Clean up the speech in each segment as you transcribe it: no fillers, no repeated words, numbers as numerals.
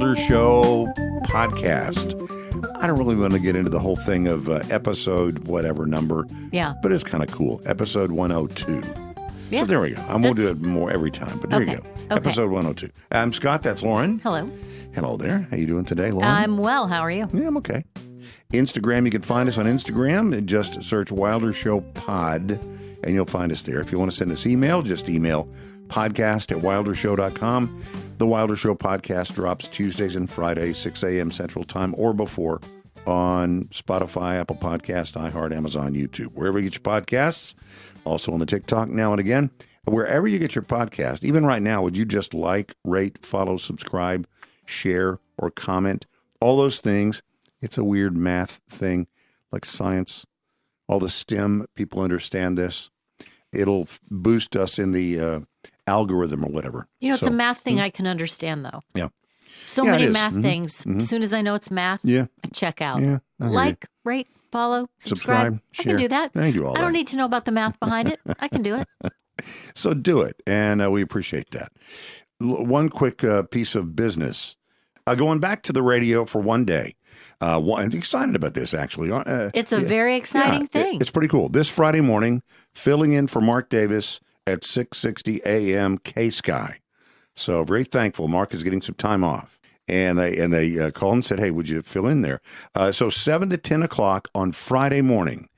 Wilder Show podcast. I don't really want to get into the whole thing of episode whatever number. Yeah. But it's kind of cool. Episode 102. Yeah. So there we go. I won't do it more every time, but there you go. Okay. Episode 102. I'm Scott. That's Lauren. Hello. Hello there. How you doing today, Lauren? I'm well. How are you? Yeah, I'm okay. Instagram, you can find us on Instagram. Just search Wilder Show Pod, and you'll find us there. If you want to send us email, just email podcast@wildershow.com. The Wilder Show podcast drops Tuesdays and Fridays, 6 a.m. Central Time or before on Spotify, Apple Podcast, iHeart, Amazon, YouTube, wherever you get your podcasts. Also on the TikTok now and again. Wherever you get your podcast, even right now, would you just like, rate, follow, subscribe, share, or comment? All those things. It's a weird math thing, like science. All the STEM people understand this. It'll boost us in the algorithm or whatever. You know, it's a math thing I can understand, though. Yeah. So many math things. As soon as I know it's math, I check out. Yeah, like, rate, follow, subscribe. I share. can do that. I do all that. I don't need to know about the math behind it. I can do it. So do it, and we appreciate that. One quick piece of business. Going back to the radio for one day. I'm excited about this, actually. It's a very exciting thing. It's pretty cool. This Friday morning, filling in for Mark Davis at 6:60 a.m. KSKY. So very thankful. Mark is getting some time off. And they called and said, hey, would you fill in there? So 7 to 10 o'clock on Friday morning.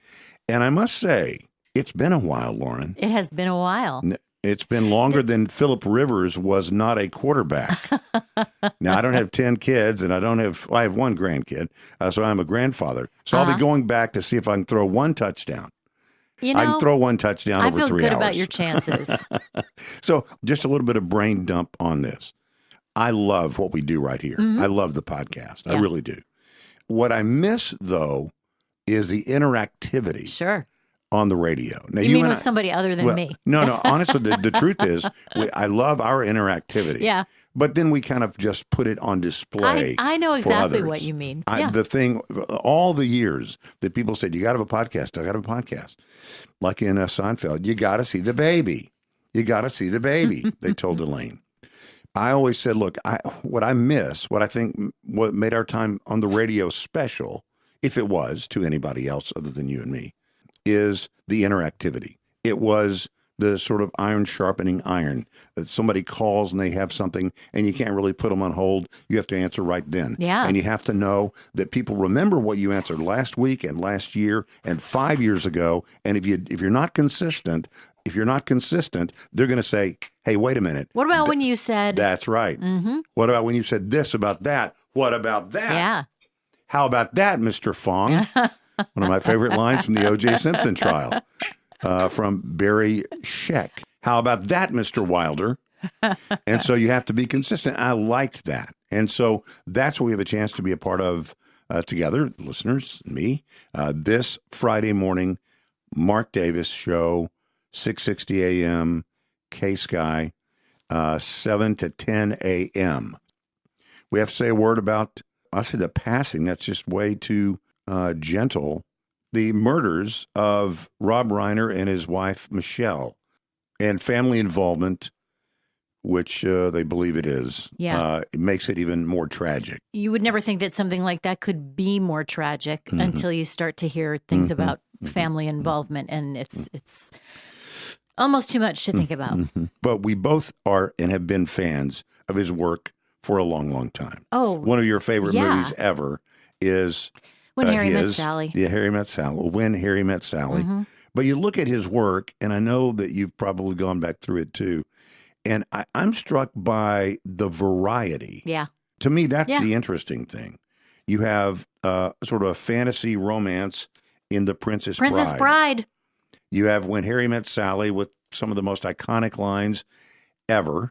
And I must say, it's been a while, Lauren. It has been a while. It's been longer than Philip Rivers was not a quarterback. Now, I don't have 10 kids, and I have one grandkid, so I'm a grandfather. So I'll be going back to see if I can throw one touchdown. You know, I can throw one touchdown over 3 hours. I feel good about your chances. So just a little bit of brain dump on this. I love what we do right here. I love the podcast. I really do. What I miss, though, is the interactivity. Sure. On the radio. Now, you mean with somebody other than me? No. Honestly, the truth is, I love our interactivity. Yeah. But then we kind of just put it on display. I know exactly what you mean. The thing, all the years that people said, you got to have a podcast. I got to have a podcast. Like in Seinfeld, you got to see the baby. You got to see the baby, they told Elaine. I always said, look, what I miss, what I think what made our time on the radio special, if it was to anybody else other than you and me, is the interactivity. It was the sort of iron sharpening iron. That somebody calls and they have something and you can't really put them on hold. You have to answer right then. Yeah. And you have to know that people remember what you answered last week and last year and 5 years ago. And if you're not consistent, they're going to say, hey, wait a minute. What about when you said... That's right. Mm-hmm. What about when you said this about that? What about that? Yeah. How about that, Mr. Fong? One of my favorite lines from the O.J. Simpson trial from Barry Sheck. How about that, Mr. Wilder? And so you have to be consistent. I liked that. And so that's what we have a chance to be a part of together, listeners, me, this Friday morning, Mark Davis show, 6:60 a.m., KSKY, 7 to 10 a.m. We have to say a word about, I'll say the passing. That's just way too... gentle, the murders of Rob Reiner and his wife, Michelle, and family involvement, which they believe it is. Yeah. It makes it even more tragic. You would never think that something like that could be more tragic until you start to hear things about family involvement, and it's almost too much to think about. But we both are and have been fans of his work for a long, long time. Oh, one of your favorite movies ever is... When Harry Met Sally. Yeah, Harry Met Sally. When Harry Met Sally. But you look at his work, and I know that you've probably gone back through it too, and I'm struck by the variety. Yeah. To me, that's the interesting thing. You have sort of a fantasy romance in The Princess Bride. You have When Harry Met Sally with some of the most iconic lines ever.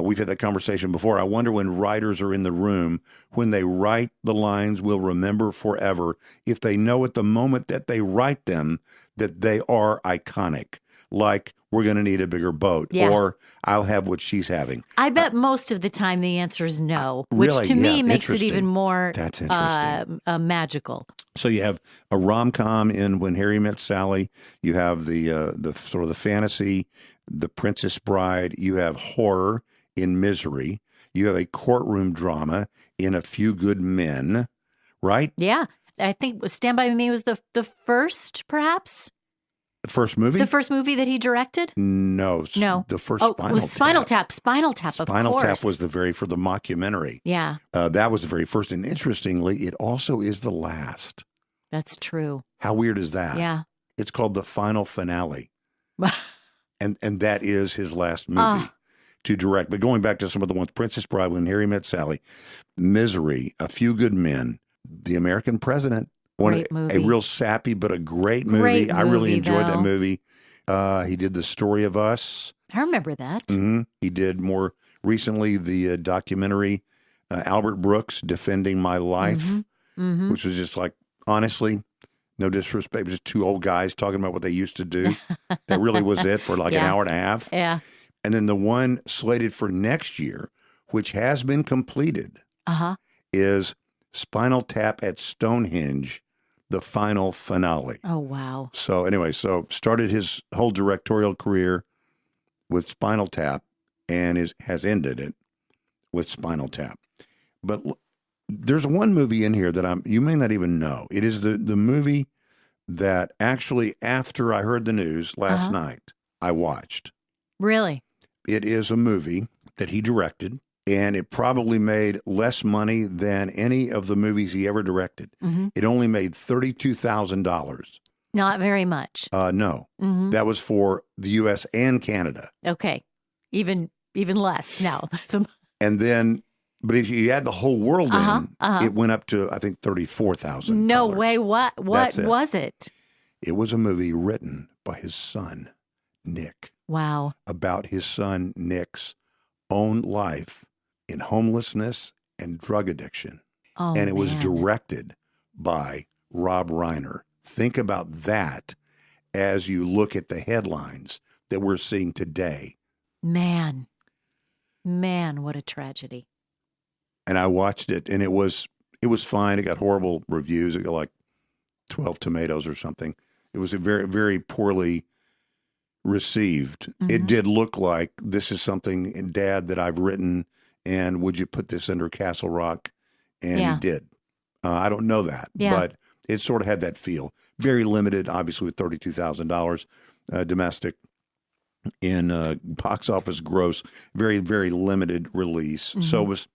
We've had that conversation before. I wonder when writers are in the room, when they write the lines we'll remember forever, if they know at the moment that they write them that they are iconic. Like, we're going to need a bigger boat, or I'll have what she's having. I bet most of the time the answer is no, really? Which to me makes it even more That's interesting. Magical. So you have a rom-com in When Harry Met Sally. You have the sort of the fantasy, The Princess Bride. You have horror in Misery. You have a courtroom drama in A Few Good Men, right? Yeah. I think Stand By Me was the first, perhaps? The first movie? The first movie that he directed? No. The first Spinal Tap. It was Spinal Tap. Spinal Tap, of course. Spinal Tap was for the mockumentary. Yeah. That was the very first. And interestingly, it also is the last. That's true. How weird is that? Yeah. It's called The Final Finale. and that is his last movie to direct. But going back to some of the ones, Princess Bride, When Harry Met Sally, Misery, A Few Good Men, The American President. Great movie. A real sappy, but a great movie. I really enjoyed that movie. He did The Story of Us. I remember that. Mm-hmm. He did more recently the documentary, Albert Brooks, Defending My Life, which was just like, honestly, no disrespect, just two old guys talking about what they used to do. That really was it for like an hour and a half. Yeah. And then the one slated for next year, which has been completed, is Spinal Tap at Stonehenge, The Final Finale. Oh, wow. So anyway, started his whole directorial career with Spinal Tap and has ended it with Spinal Tap. But there's one movie in here that you may not even know. It is the movie that actually, after I heard the news last night, I watched. Really? It is a movie that he directed, and it probably made less money than any of the movies he ever directed. It only made $32,000. Not very much. No. That was for the U.S. and Canada. Okay. Even less now. And then, but if you add the whole world in, it went up to, I think, $34,000. No way. What was it? It was a movie written by his son, Nick. Wow. About his son, Nick's own life in homelessness and drug addiction. Oh, and it was man. directed by Rob Reiner. Think about that as you look at the headlines that we're seeing today. Man, what a tragedy. And I watched it, and it was fine. It got horrible reviews. It got like 12 tomatoes or something. It was a very, very poorly received. It did look like, this is something, Dad, that I've written, and would you put this under Castle Rock? And he did. I don't know that, but it sort of had that feel. Very limited, obviously, with $32,000 domestic in box office gross. Very, very limited release. So it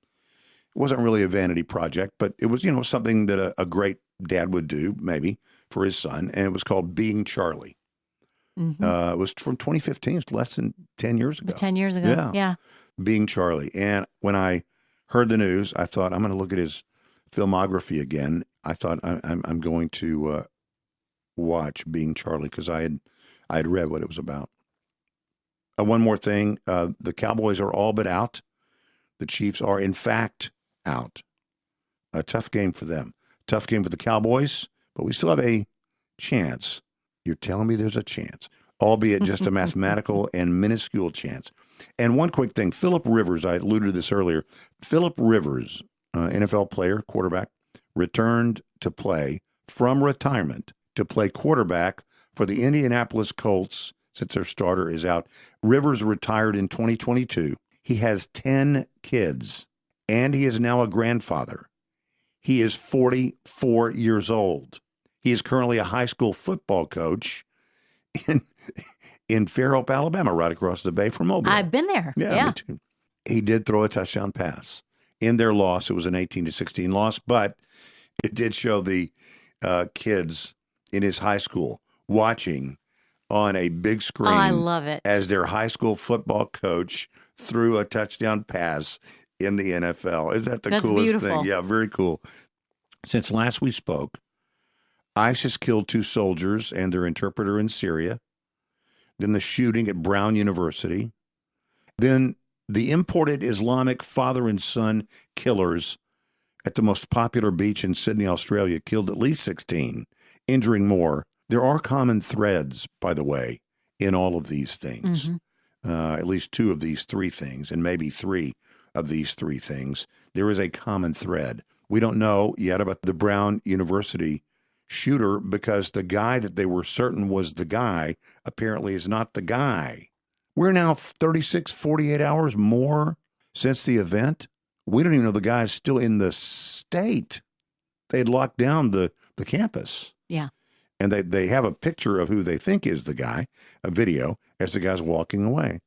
wasn't really a vanity project, but it was, something that a great dad would do, maybe, for his son. And it was called Being Charlie. It was from 2015. It's less than 10 years ago. 10 years ago. Yeah. Being Charlie. And when I heard the news, I thought, I'm going to look at his filmography again. I thought I'm going to watch Being Charlie because I had read what it was about. One more thing. The Cowboys are all but out. The Chiefs are, in fact, out. A tough game for them. Tough game for the Cowboys, but we still have a chance. You're telling me there's a chance, albeit just a mathematical and minuscule chance. And one quick thing, Phillip Rivers, I alluded to this earlier. Phillip Rivers, NFL player, quarterback, returned to play from retirement to play quarterback for the Indianapolis Colts since their starter is out. Rivers retired in 2022. He has 10 kids, and he is now a grandfather. He is 44 years old. He is currently a high school football coach in Fairhope, Alabama, right across the bay from Mobile. I've been there. Yeah, me too. He did throw a touchdown pass. In their loss, it was an 18-16 loss, but it did show the kids in his high school watching on a big screen. Oh, I love it. As their high school football coach threw a touchdown pass in the NFL. Is that the That's coolest beautiful. thing? Yeah, very cool. Since last we spoke, ISIS killed 2 soldiers and their interpreter in Syria. Then the shooting at Brown University. Then the imported Islamic father and son killers at the most popular beach in Sydney, Australia, killed at least 16, injuring more. There are common threads, by the way, in all of these things. At least 2 of these 3 things, and maybe 3 of these 3 things. There is a common thread. We don't know yet about the Brown University shooter because the guy that they were certain was the guy apparently is not the guy. We're now 36, 48 hours more since the event. We don't even know the guy's still in the state. They had locked down the campus. Yeah. And they have a picture of who they think is the guy, a video, as the guy's walking away.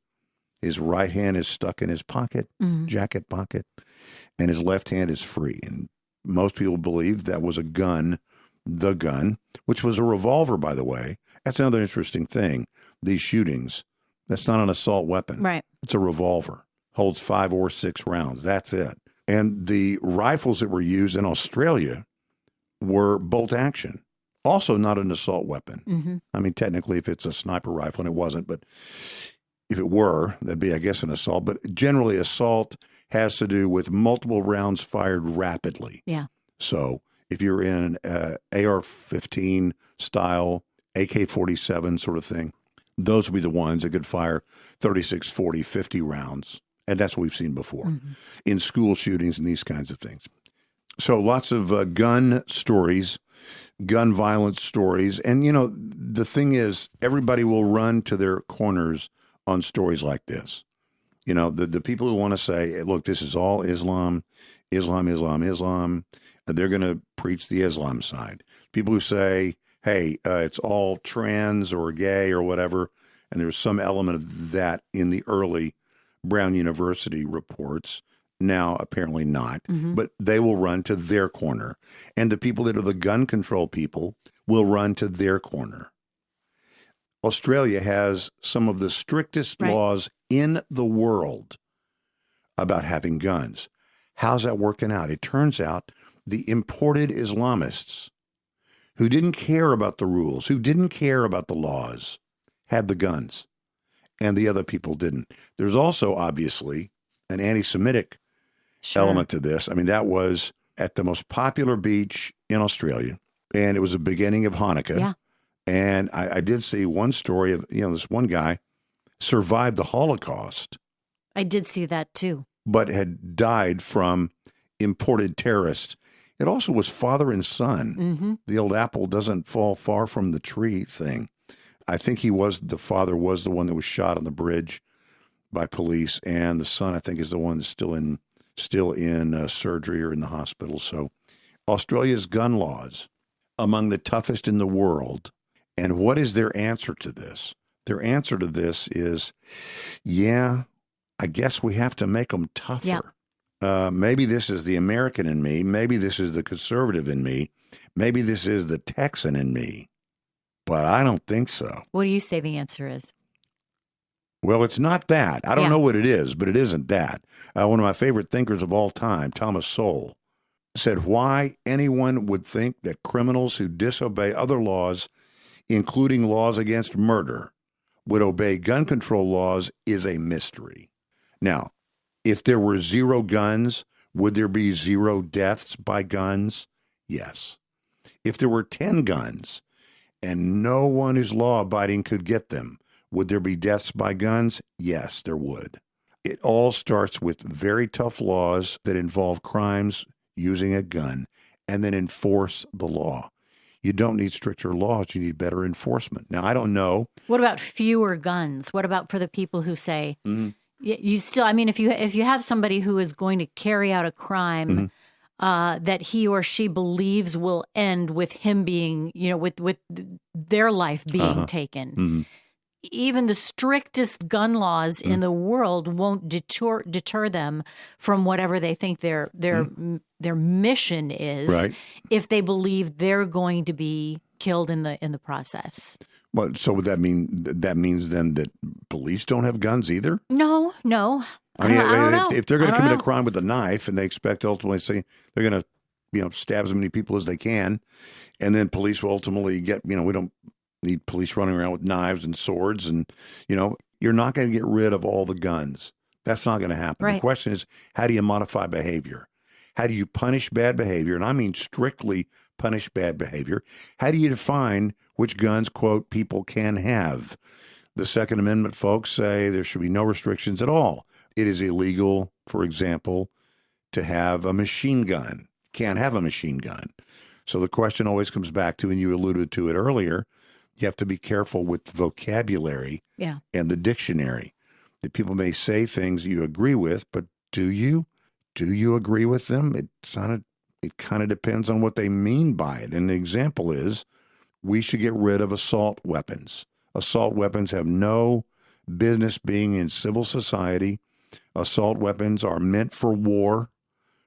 His right hand is stuck in his pocket, jacket pocket, and his left hand is free. And most people believe that was a gun, the gun, which was a revolver, by the way. That's another interesting thing. These shootings, that's not an assault weapon. Right. It's a revolver. Holds 5 or 6 rounds. That's it. And the rifles that were used in Australia were bolt action. Also not an assault weapon. Mm-hmm. I mean, technically, if it's a sniper rifle, and it wasn't, but if it were, that'd be, I guess, an assault. But generally, assault has to do with multiple rounds fired rapidly. Yeah. So if you're in an AR-15 style, AK-47 sort of thing, those would be the ones that could fire 36, 40, 50 rounds. And that's what we've seen before in school shootings and these kinds of things. So lots of gun stories, gun violence stories. And, the thing is, everybody will run to their corners on stories like this. The people who want to say, hey, look, this is all Islam, Islam, Islam, Islam. They're going to preach the Islam side. People who say, hey, it's all trans or gay or whatever. And there's some element of that in the early Brown University reports. Now, apparently not, but they will run to their corner. And the people that are the gun control people will run to their corner. Australia has some of the strictest laws in the world about having guns. How's that working out? It turns out the imported Islamists who didn't care about the rules, who didn't care about the laws, had the guns. And the other people didn't. There's also, obviously, an anti-Semitic element to this. I mean, that was at the most popular beach in Australia, and it was the beginning of Hanukkah. Yeah. And I did see one story of, this one guy survived the Holocaust. I did see that, too. But had died from imported terrorists. It also was father and son. The old apple doesn't fall far from the tree thing. I think the father was the one that was shot on the bridge by police, and the son, I think, is the one that's still in surgery or in the hospital. So Australia's gun laws, among the toughest in the world. And what is their answer to this? Their answer to this is, I guess we have to make them tougher. Yeah. Maybe this is the American in me. Maybe this is the conservative in me. Maybe this is the Texan in me. But I don't think so. What do you say the answer is? Well, it's not that. I don't know what it is, but it isn't that. One of my favorite thinkers of all time, Thomas Sowell, said why anyone would think that criminals who disobey other laws, including laws against murder, would obey gun control laws is a mystery. Now, if there were 0 guns, would there be 0 deaths by guns? Yes. If there were 10 guns, and no one who's law-abiding could get them, would there be deaths by guns? Yes, there would. It all starts with very tough laws that involve crimes using a gun, and then enforce the law. You don't need stricter laws. You need better enforcement. Now, I don't know. What about fewer guns? What about for the people who say, you still, I mean, if you have somebody who is going to carry out a crime that he or she believes will end with him being, with their life being taken. Even the strictest gun laws in the world won't deter them from whatever they think their mission is, if they believe they're going to be killed in the process. Well, so would that mean that means then that police don't have guns either? No. I mean, I don't know. If they're going to commit a crime with a knife and they expect ultimately, say they're going to, stab as many people as they can, and then police will ultimately get, we don't need police running around with knives and swords, and you're not going to get rid of all the guns. That's not going to happen. The question is, how do you modify behavior? How do you punish bad behavior? And I mean strictly punish bad behavior. How do you define which guns, quote, people can have? The Second Amendment folks say there should be no restrictions at all. It is illegal, for example, to have a machine gun. Can't have a machine gun. So the question always comes back to, and you alluded to it earlier, you have to be careful with the vocabulary and the dictionary. That people may say things you agree with, but do you? Do you agree with them? It kind of depends on what they mean by it. And the example is, we should get rid of assault weapons. Assault weapons have no business being in civil society. Assault weapons are meant for war.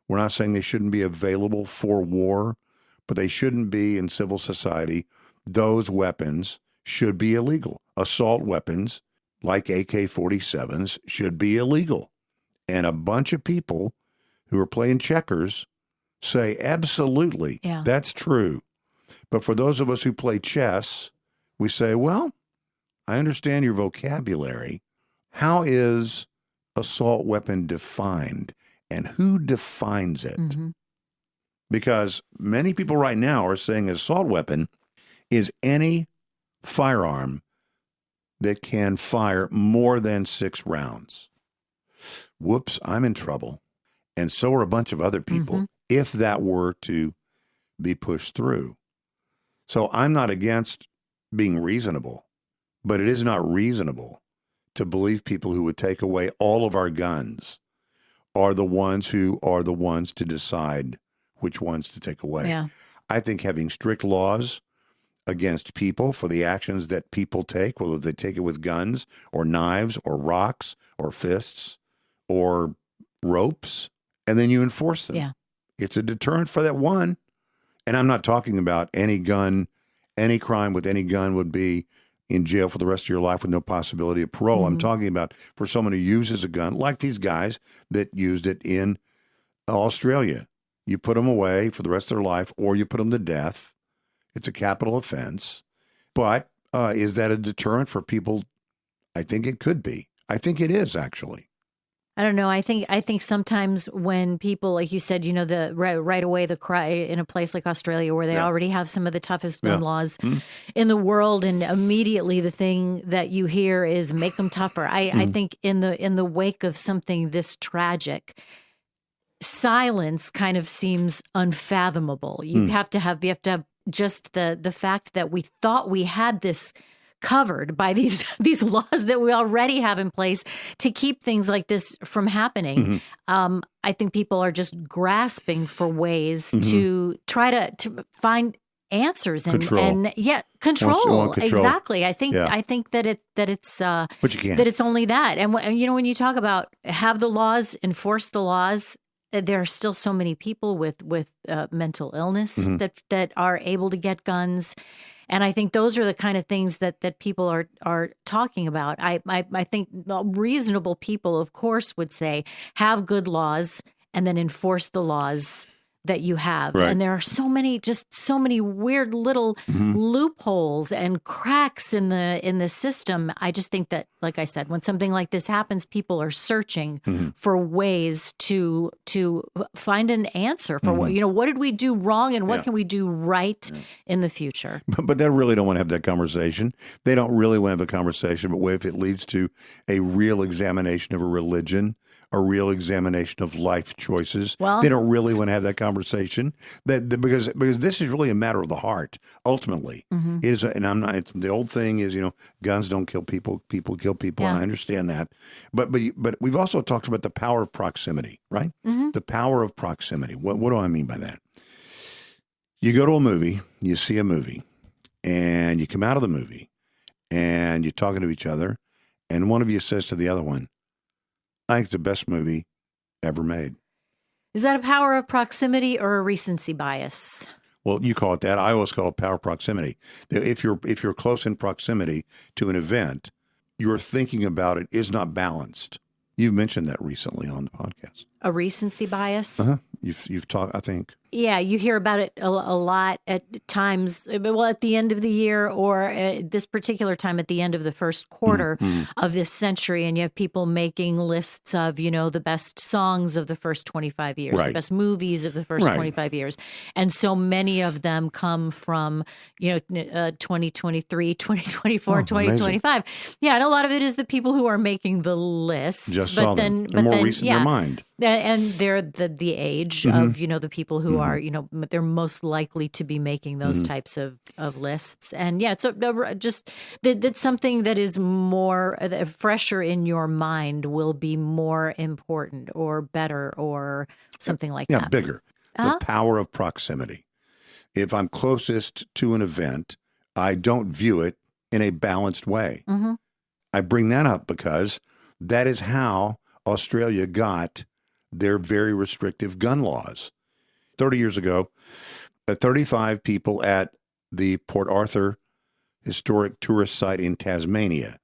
We're not saying they shouldn't be available for war, but they shouldn't be in civil society. Those weapons should be illegal. Assault weapons, like AK-47s, should be illegal. And a bunch of people who are playing checkers say, absolutely, that's true. But for those of us who play chess, we say, well, I understand your vocabulary. How is assault weapon defined, and who defines it? Mm-hmm. Because many people right now are saying assault weapon is any firearm that can fire more than 6 rounds. Whoops, I'm in trouble. And so are a bunch of other people, if that were to be pushed through. So I'm not against being reasonable, but it is not reasonable to believe people who would take away all of our guns are the ones to decide which ones to take away. Yeah. I think having strict laws against people for the actions that people take, whether they take it with guns or knives or rocks or fists or ropes, and then you enforce them. Yeah. It's a deterrent for that one. And I'm not talking about any gun, any crime with any gun would be in jail for the rest of your life with no possibility of parole. Mm-hmm. I'm talking about for someone who uses a gun, like these guys that used it in Australia. You put them away for the rest of their life, or you put them to death. It's a capital offense. But is that a deterrent for people? I think it could be. I think it is, actually. I don't know. I think sometimes when people, like you said, the right away the cry in a place like Australia where they already have some of the toughest gun laws in the world, and immediately the thing that you hear is make them tougher. I think in the wake of something this tragic, silence kind of seems unfathomable. You have to have just the fact that we thought we had this covered by these laws that we already have in place to keep things like this from happening. I think people are just grasping for ways to try to find answers and control. Exactly. I think that it's but you can't. That it's only that. And when you talk about have the laws, enforce the laws, there are still so many people with mental illness that are able to get guns. And I think those are the kind of things that people are talking about. I think reasonable people, of course, would say have good laws and then enforce the laws that you have. Right. And there are so many weird little loopholes and cracks in the system. I just think that, like I said, when something like this happens, people are searching for ways to find an answer for what did we do wrong and what can we do right in the future. But they really don't want to have that conversation. They don't really want to have a conversation, but what if it leads to a real examination of a religion, a real examination of life choices? Well, they don't really want to have that conversation because this is really a matter of the heart. Ultimately, is and I'm not. It's, the old thing is guns don't kill people. People kill people. Yeah. I understand that, but we've also talked about the power of proximity, right? The power of proximity. What do I mean by that? You go to a movie, you see a movie, and you come out of the movie, and you're talking to each other, and one of you says to the other one, I think it's the best movie ever made. Is that a power of proximity or a recency bias? Well, you call it that. I always call it power of proximity. If you're close in proximity to an event, your thinking about it is not balanced. You've mentioned that recently on the podcast. A recency bias? You've talked, I think. Yeah, you hear about it a lot at times, well, at the end of the year or at this particular time at the end of the first quarter of this century. And you have people making lists of, the best songs of the first 25 years, the best movies of the first 25 years. And so many of them come from, 2023, 2024, 2025. Amazing. Yeah, and a lot of it is the people who are making the lists. More recent in their mind. And they're the age of, the people who are, they're most likely to be making those types of lists. And yeah, it's just that's something that is more fresher in your mind will be more important or better or something like that. Yeah, bigger. The power of proximity. If I'm closest to an event, I don't view it in a balanced way. I bring that up because that is how Australia got their very restrictive gun laws. 30 years ago, 35 people at the Port Arthur historic tourist site in Tasmania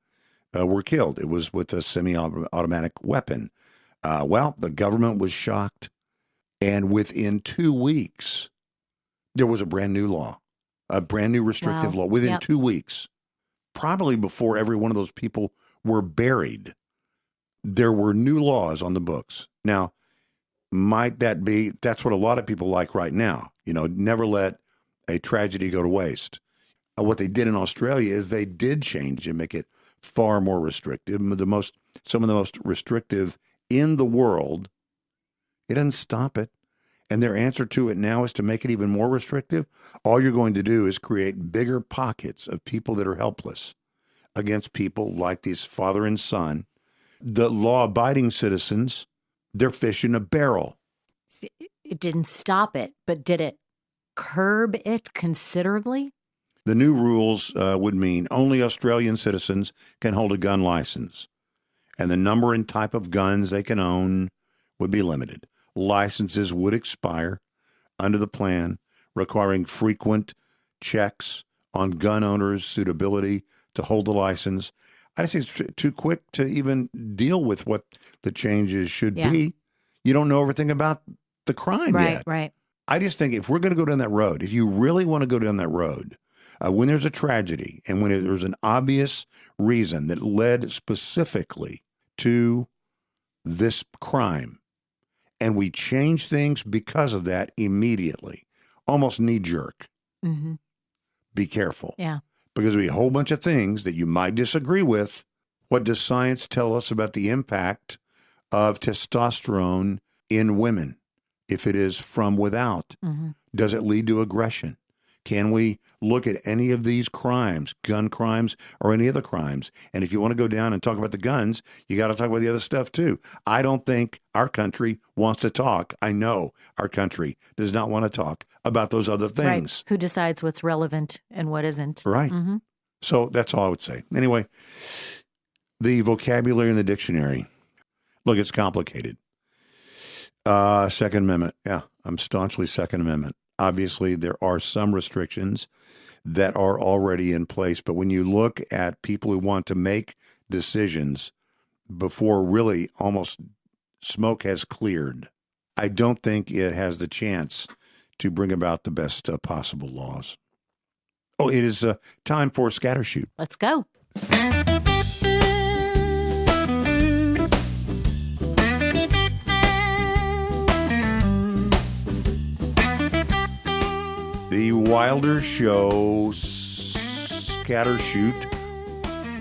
were killed. It was with a semi-automatic weapon. The government was shocked. And within 2 weeks, there was a brand new law, a brand new restrictive law within 2 weeks. Probably before every one of those people were buried, there were new laws on the books. Now, might that be, that's what a lot of people like right now, never let a tragedy go to waste. What they did in Australia is they did change and make it far more restrictive. Some of the most restrictive in the world. It doesn't stop it. And their answer to it now is to make it even more restrictive. All you're going to do is create bigger pockets of people that are helpless against people like these father and son. The law-abiding citizens, they're fish in a barrel. It didn't stop it, but did it curb it considerably? The new rules would mean only Australian citizens can hold a gun license, and the number and type of guns they can own would be limited. Licenses would expire under the plan, requiring frequent checks on gun owners' suitability to hold the license. I just think it's too quick to even deal with what the changes should be. You don't know everything about the crime yet. Right. I just think if we're going to go down that road, if you really want to go down that road, when there's a tragedy and when there's an obvious reason that led specifically to this crime, and we change things because of that immediately, almost knee-jerk, be careful. Yeah. Because there'll be a whole bunch of things that you might disagree with. What does science tell us about the impact of testosterone in women if it is from without? Does it lead to aggression? Can we look at any of these crimes, gun crimes or any other crimes? And if you want to go down and talk about the guns, you got to talk about the other stuff too. I don't think our country wants to talk. I know our country does not want to talk about those other things. Right. Who decides what's relevant and what isn't? Right. So that's all I would say. Anyway, the vocabulary in the dictionary. Look, it's complicated. Second Amendment. Yeah, I'm staunchly Second Amendment. Obviously, there are some restrictions that are already in place. But when you look at people who want to make decisions before really almost smoke has cleared, I don't think it has the chance to bring about the best possible laws. Oh, it is time for Scattershoot. Let's go. The Wilder Show Scattershoot.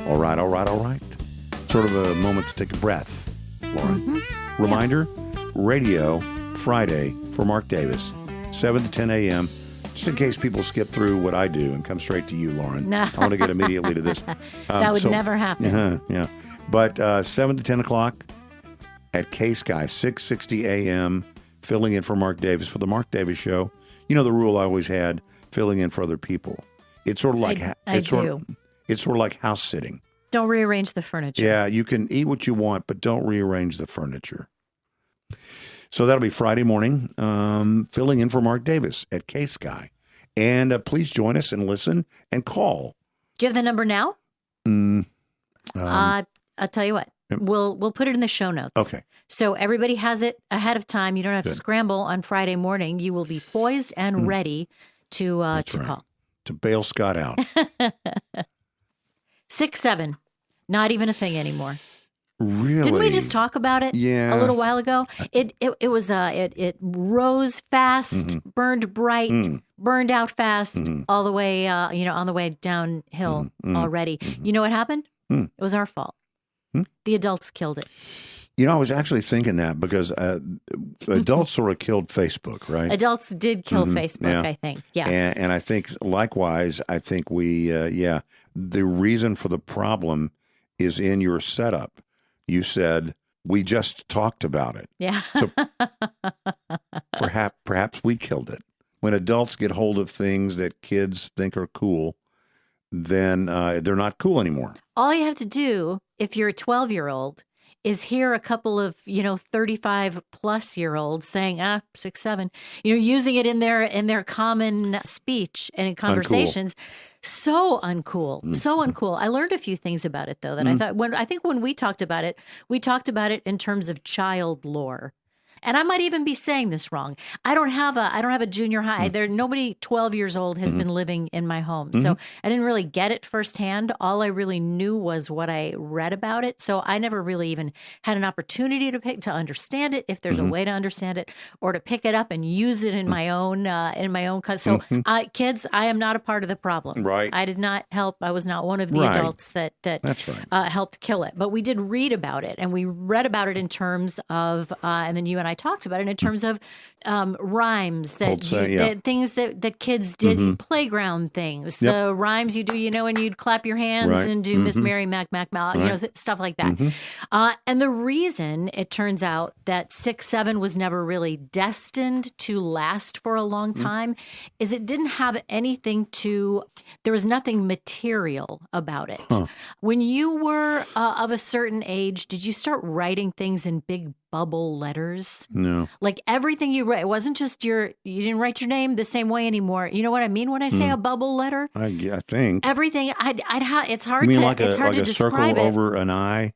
All right. Sort of a moment to take a breath, Lauren. Reminder, Radio Friday for Mark Davis, 7 to 10 a.m., just in case people skip through what I do and come straight to you, Lauren. No. I want to get immediately to this. That would never happen. Yeah. But 7 to 10 o'clock at KSKY, 660 a.m., filling in for Mark Davis for the Mark Davis Show. You know the rule I always had, filling in for other people. It's sort of like it's sort of like house sitting. Don't rearrange the furniture. Yeah, you can eat what you want, but don't rearrange the furniture. So that'll be Friday morning, filling in for Mark Davis at KSKY. And please join us and listen and call. Do you have the number now? I'll tell you what. We'll put it in the show notes. Okay. So everybody has it ahead of time. You don't have to scramble on Friday morning. You will be poised and ready to call. To bail Scott out. 6-7. Not even a thing anymore. Really? Didn't we just talk about it a little while ago? It was it rose fast, burned bright, burned out fast, all the way on the way downhill already. You know what happened? It was our fault. The adults killed it. I was actually thinking that because adults sort of killed Facebook, right? Adults did kill Facebook, I think. Yeah. And I think likewise, I think the reason for the problem is in your setup. You said, we just talked about it. Yeah. So perhaps we killed it. When adults get hold of things that kids think are cool, then they're not cool anymore. All you have to do, if you're a 12-year-old, is hear a couple of, 35-plus-year-olds saying, 6, 7, using it in their common speech and in conversations. Uncool. So uncool. So uncool. I learned a few things about it, though, that I think when we talked about it in terms of child lore. And I might even be saying this wrong. I don't have a junior high. Nobody 12 years old has been living in my home. So I didn't really get it firsthand. All I really knew was what I read about it. So I never really even had an opportunity to understand it, if there's a way to understand it, or to pick it up and use it in my own So kids, I am not a part of the problem. Right. I did not help. I was not one of the adults that That's right. Helped kill it. But we did read about it, and we read about it in terms of, and then you and I talked about it in terms of rhymes that things that kids did, playground things, the rhymes you do, and you'd clap your hands and do Miss Mary Mac, stuff like that. And the reason it turns out that 6, 7 was never really destined to last for a long time is it didn't have anything there was nothing material about it. When you were of a certain age, did you start writing things in big bubble letters? No. Like everything you write, it wasn't just you didn't write your name the same way anymore. You know what I mean when I say a bubble letter? I think. Everything, it's hard you mean to, like it's hard a to describe circle it. over an eye?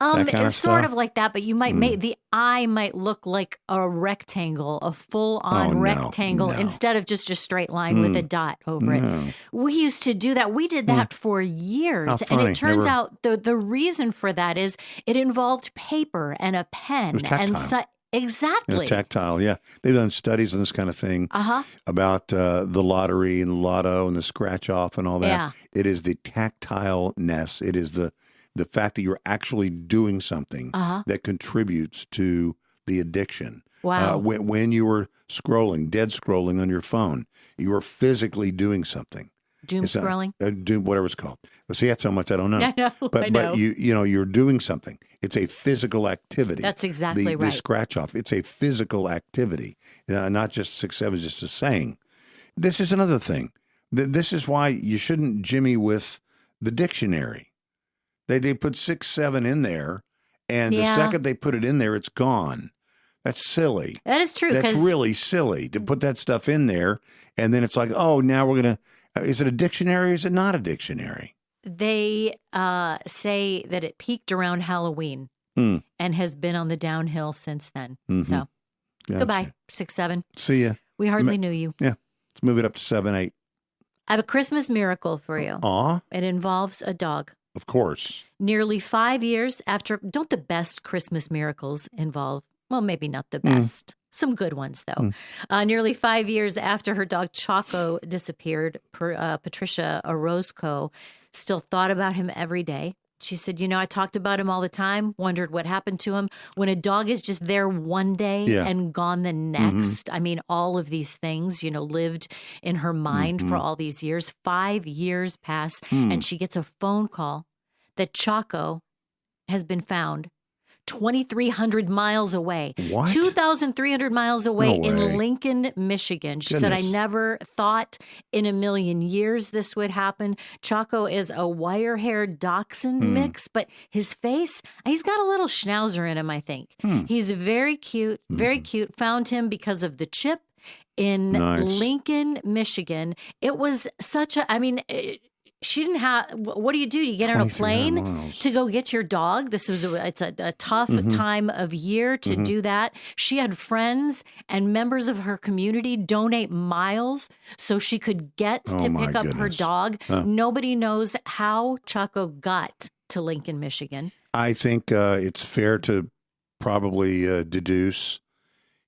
It's sort of like that, but you might make the eye might look like a rectangle, a full-on rectangle, instead of just a straight line with a dot over it. We used to do that. We did that for years, and it turns out the reason for that is it involved paper and a pen and exactly tactile. Yeah, they've done studies on this kind of thing about the lottery and the lotto and the scratch off and all that. Yeah. It is the tactileness. It is the fact that you're actually doing something that contributes to the addiction. Wow. When you were dead scrolling on your phone, you were physically doing something. Doom scrolling? Whatever it's called. But see, that's how much I don't know. I know. But you're doing something. It's a physical activity. That's exactly right. The scratch off. It's a physical activity, not just 6, 7, just a saying. This is another thing. This is why you shouldn't jimmy with the dictionary. They put 6, 7 in there, and the second they put it in there, it's gone. That's silly. That is true. That's really silly to put that stuff in there, and then it's like, oh, now we're going to, is it a dictionary or is it not a dictionary? They say that it peaked around Halloween and has been on the downhill since then. So goodbye, 6, 7. See ya. We hardly knew you. Yeah. Let's move it up to 7, 8. I have a Christmas miracle for you. It involves a dog. Of course. Nearly 5 years after, don't the best Christmas miracles involve, well, maybe not the best. Some good ones, though. Nearly 5 years after her dog Chaco disappeared, Patricia Orozco still thought about him every day. She said, I talked about him all the time, wondered what happened to him. When a dog is just there one day and gone the next, I mean, all of these things, lived in her mind for all these years. 5 years pass, and she gets a phone call that Chaco has been found 2,300 miles away. What? 2,300 miles away No in way. Lincoln, Michigan. She said, I never thought in a million years this would happen. Chaco is a wire-haired dachshund mix, but his face, he's got a little schnauzer in him, I think. He's very cute, very cute. Found him because of the chip in Lincoln, Michigan. It was such a, she didn't have, what do? You get on a plane to go get your dog? It's a tough time of year to do that. She had friends and members of her community donate miles so she could get to pick up her dog. Nobody knows how Chaco got to Lincoln, Michigan. I think it's fair to probably deduce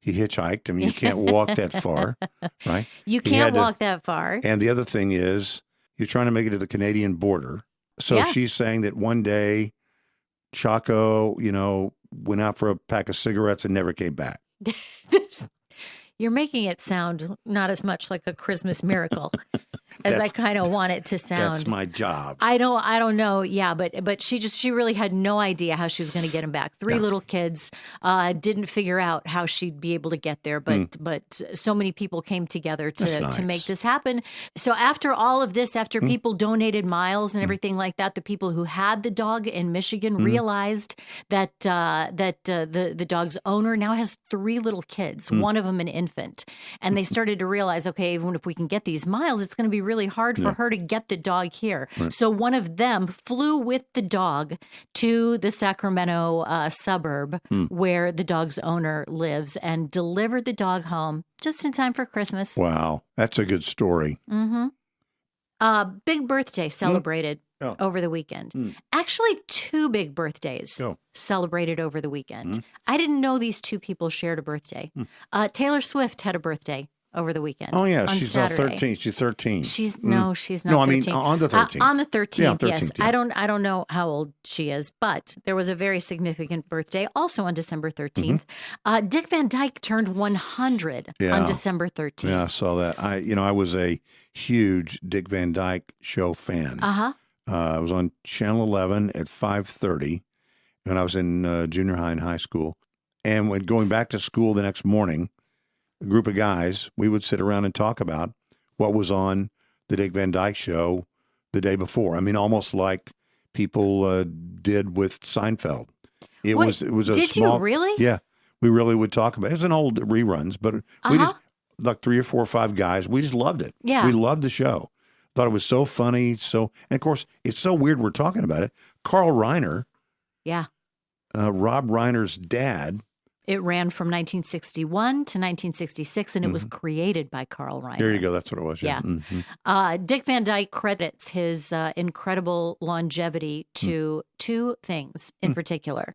he hitchhiked. I mean, you can't walk that far, right? You can't walk that far. And the other thing is, you're trying to make it to the Canadian border. So she's saying that one day Chaco, went out for a pack of cigarettes and never came back. You're making it sound not as much like a Christmas miracle as I kind of want it to sound. That's my job. I don't know. Yeah, but she really had no idea how she was going to get him back. Three little kids, didn't figure out how she'd be able to get there. But so many people came together to make this happen. So after all of this, after people donated miles and everything like that, the people who had the dog in Michigan realized that the dog's owner now has 3 little kids, one of them an infant, and they started to realize, okay, even if we can get these miles, it's going to be really hard for her to get the dog here. Right. So one of them flew with the dog to the Sacramento suburb where the dog's owner lives and delivered the dog home just in time for Christmas. Wow. That's a good story. Big birthday celebrated over the weekend. Actually, 2 big birthdays celebrated over the weekend. I didn't know these 2 people shared a birthday. Taylor Swift had a birthday over the weekend. Oh, yeah. On She's Saturday. 13. She's 13. She's not 13. No, I mean on the 13th. On the 13th, yeah, 13th, yes. Yeah. I don't know how old she is, but there was a very significant birthday also on December 13th. Dick Van Dyke turned 100 on December 13th. Yeah, I saw that. I was a huge Dick Van Dyke show fan. I was on Channel 11 at 5:30 when I was in junior high and high school. And when going back to school the next morning, a group of guys, we would sit around and talk about what was on the Dick Van Dyke show the day before. I mean, almost like people did with Seinfeld. It was a did small. You really? Yeah, we really would talk about it. It was an old reruns, but we just like 3 or 4 or 5 guys. We just loved it. Yeah, we loved the show. Thought it was so funny. And of course, it's so weird we're talking about it. Carl Reiner. Yeah. Rob Reiner's dad. It ran from 1961 to 1966, and it was created by Carl Reiner. There you go. That's what it was. Yeah. Dick Van Dyke credits his incredible longevity to 2 things in particular.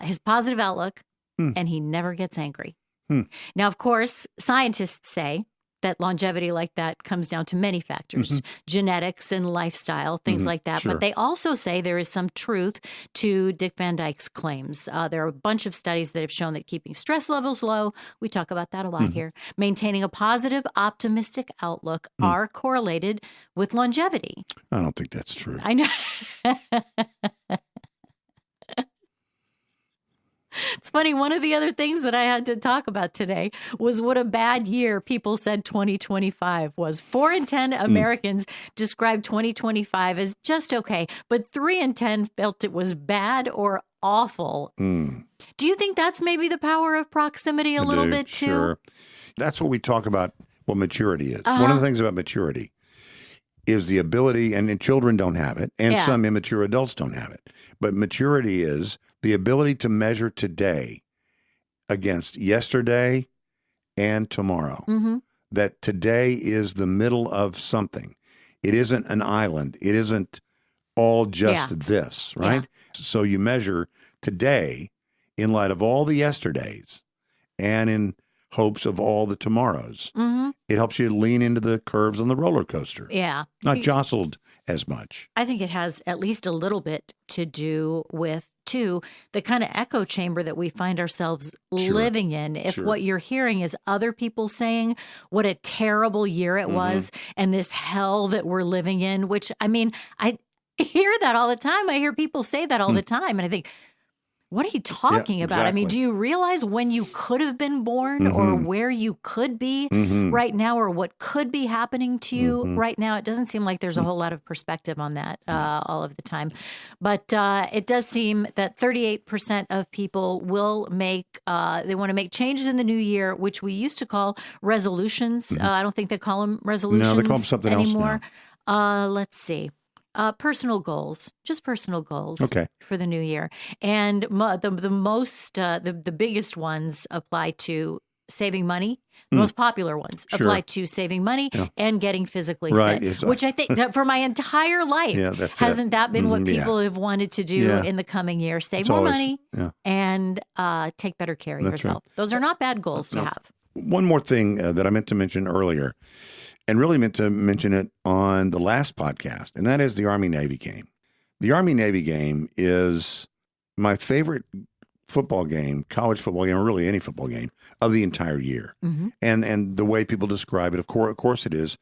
His positive outlook, and he never gets angry. Now, of course, scientists say that longevity like that comes down to many factors, genetics and lifestyle, things like that. Sure. But they also say there is some truth to Dick Van Dyke's claims. There are a bunch of studies that have shown that keeping stress levels low, we talk about that a lot here, maintaining a positive, optimistic outlook are correlated with longevity. I don't think that's true. I know. It's funny. One of the other things that I had to talk about today was what a bad year people said 2025 was. 4 in 10 Americans described 2025 as just okay, but 3 in 10 felt it was bad or awful. Do you think that's maybe the power of proximity a little bit too? Sure. That's what we talk about, what maturity is. One of the things about maturity is the ability, and children don't have it, and some immature adults don't have it. But maturity is the ability to measure today against yesterday and tomorrow. That today is the middle of something. It isn't an island. It isn't all just this, right? Yeah. So you measure today in light of all the yesterdays and in hopes of all the tomorrows. It helps you lean into the curves on the roller coaster. Yeah. Not jostled as much. I think it has at least a little bit to do with, too, the kind of echo chamber that we find ourselves living in. If what you're hearing is other people saying what a terrible year it was and this hell that we're living in, which, I mean, I hear that all the time. I hear people say that all the time. And I think, what are you talking about? Exactly. I mean, do you realize when you could have been born or where you could be right now or what could be happening to you right now? It doesn't seem like there's a whole lot of perspective on that all of the time. But it does seem that 38% of people will make, they want to make changes in the new year, which we used to call resolutions. I don't think they call them resolutions No, they call them something anymore. else now. Let's see. Personal goals, just personal goals for the new year. And the biggest ones apply to saving money. The most popular ones apply to saving money and getting physically fit, which I think that for my entire life, hasn't that been what people have wanted to do in the coming year? Save more money and take better care of yourself. Right. Those are not bad goals to have. One more thing that I meant to mention earlier, and really meant to mention it on the last podcast, and that is the Army-Navy game. The Army-Navy game is my favorite football game, college football game, or really any football game of the entire year. And the way people describe it, of course it is.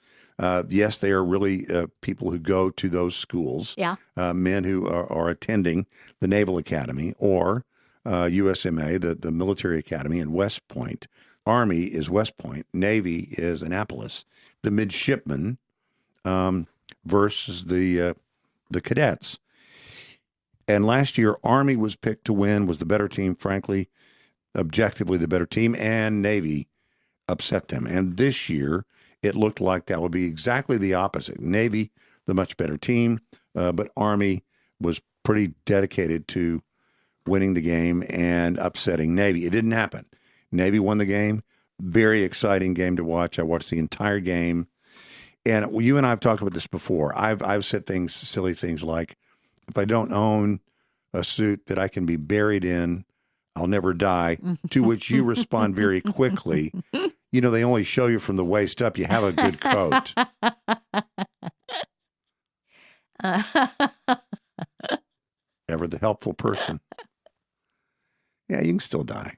Yes, they are really people who go to those schools, men who are attending the Naval Academy or USMA, the military academy in West Point. Army is West Point. Navy is Annapolis. The midshipmen versus the cadets. And last year, Army was picked to win, was the better team, frankly, objectively the better team, and Navy upset them. And this year, it looked like that would be exactly the opposite. Navy, the much better team, but Army was pretty dedicated to winning the game and upsetting Navy. It didn't happen. Navy won the game. Very exciting game to watch. I watched the entire game. And you and I have talked about this before. I've said silly things like, if I don't own a suit that I can be buried in, I'll never die, to which you respond very quickly. You know, they only show you from the waist up. You have a good coat. Ever the helpful person. Yeah, you can still die.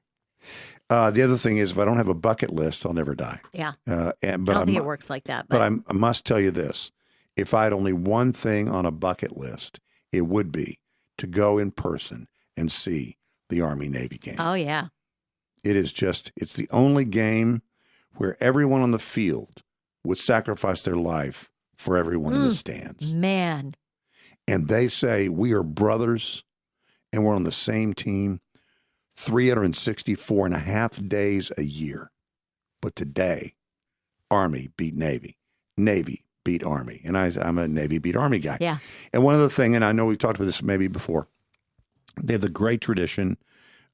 The other thing is, if I don't have a bucket list, I'll never die. Yeah. But I don't think it works like that. But I must tell you this. If I had only one thing on a bucket list, it would be to go in person and see the Army-Navy game. Oh, yeah. It's the only game where everyone on the field would sacrifice their life for everyone in the stands. Man. And they say, we are brothers and we're on the same team 364 and a half days a year. But today, Army beat Navy. Navy beat Army. And I'm a Navy beat Army guy. Yeah. And one other thing, and I know we've talked about this maybe before, they have the great tradition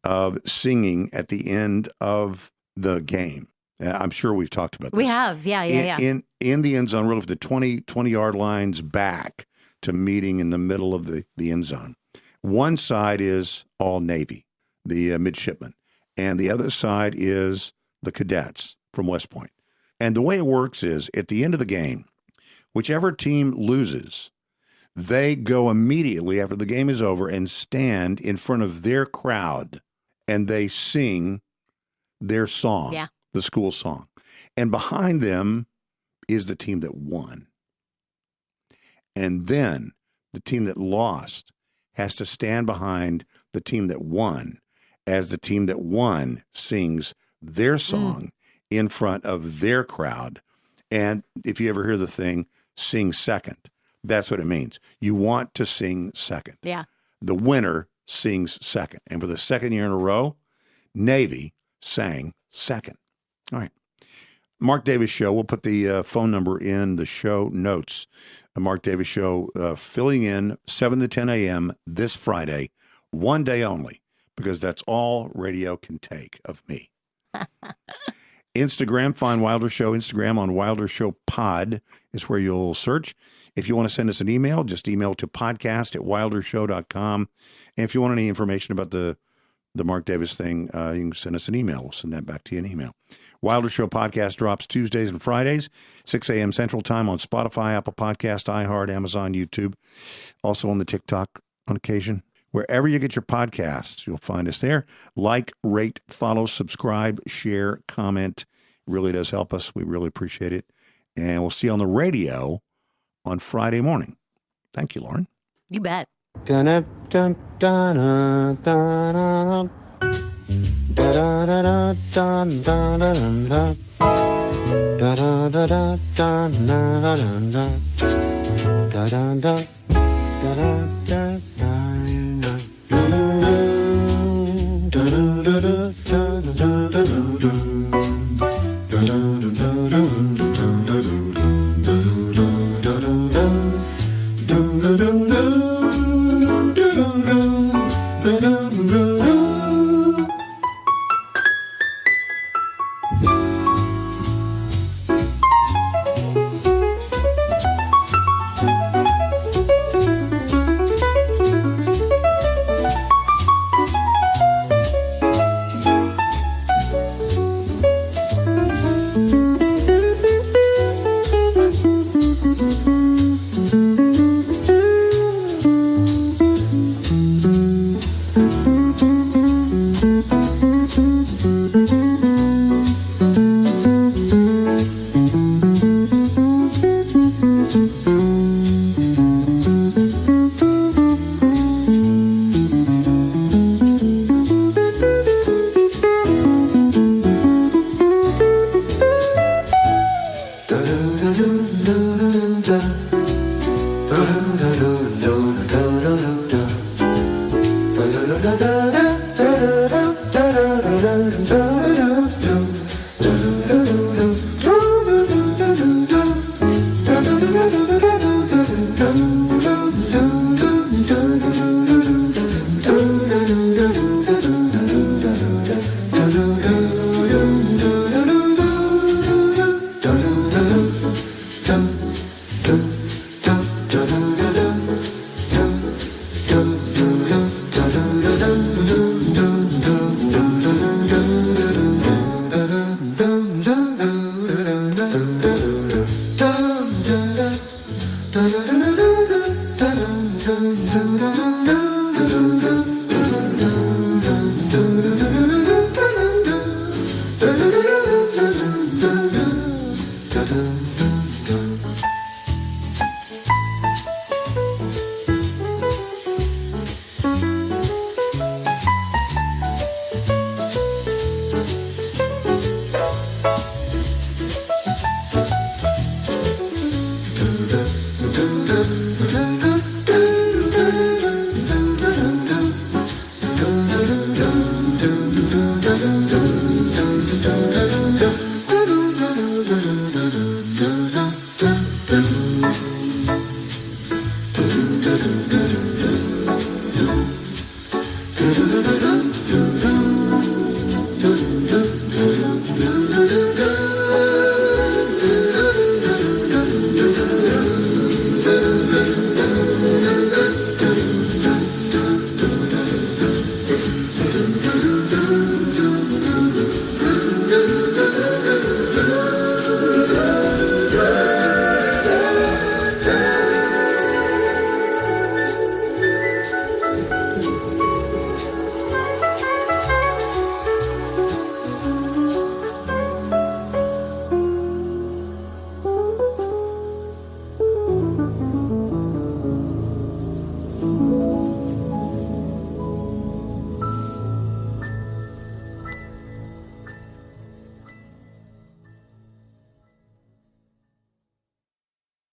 of singing at the end of the game. I'm sure we've talked about this. We have. Yeah. In the end zone, really, the 20-yard lines back to meeting in the middle of the end zone. One side is all Navy, the midshipmen, and the other side is the cadets from West Point. And the way it works is, at the end of the game, whichever team loses, they go immediately after the game is over and stand in front of their crowd, and they sing their song, the school song. And behind them is the team that won. And then the team that lost has to stand behind the team that won as the team that won sings their song in front of their crowd. And if you ever hear the thing, sing second, that's what it means. You want to sing second. Yeah. The winner sings second. And for the second year in a row, Navy sang second. All right. Mark Davis Show. We'll put the phone number in the show notes. The Mark Davis Show filling in 7 to 10 a.m. this Friday, one day only, because that's all radio can take of me. Instagram, find Wilder Show. Instagram on Wilder Show Pod is where you'll search. If you want to send us an email, just email to podcast@wildershow.com. And if you want any information about the Mark Davis thing, you can send us an email. We'll send that back to you in email. Wilder Show podcast drops Tuesdays and Fridays, 6 a.m. Central Time on Spotify, Apple Podcast, iHeart, Amazon, YouTube. Also on the TikTok on occasion. Wherever you get your podcasts, you'll find us there. Like, rate, follow, subscribe, share, comment. It really does help us. We really appreciate it. And we'll see you on the radio on Friday morning. Thank you, Lauren. You bet. Da da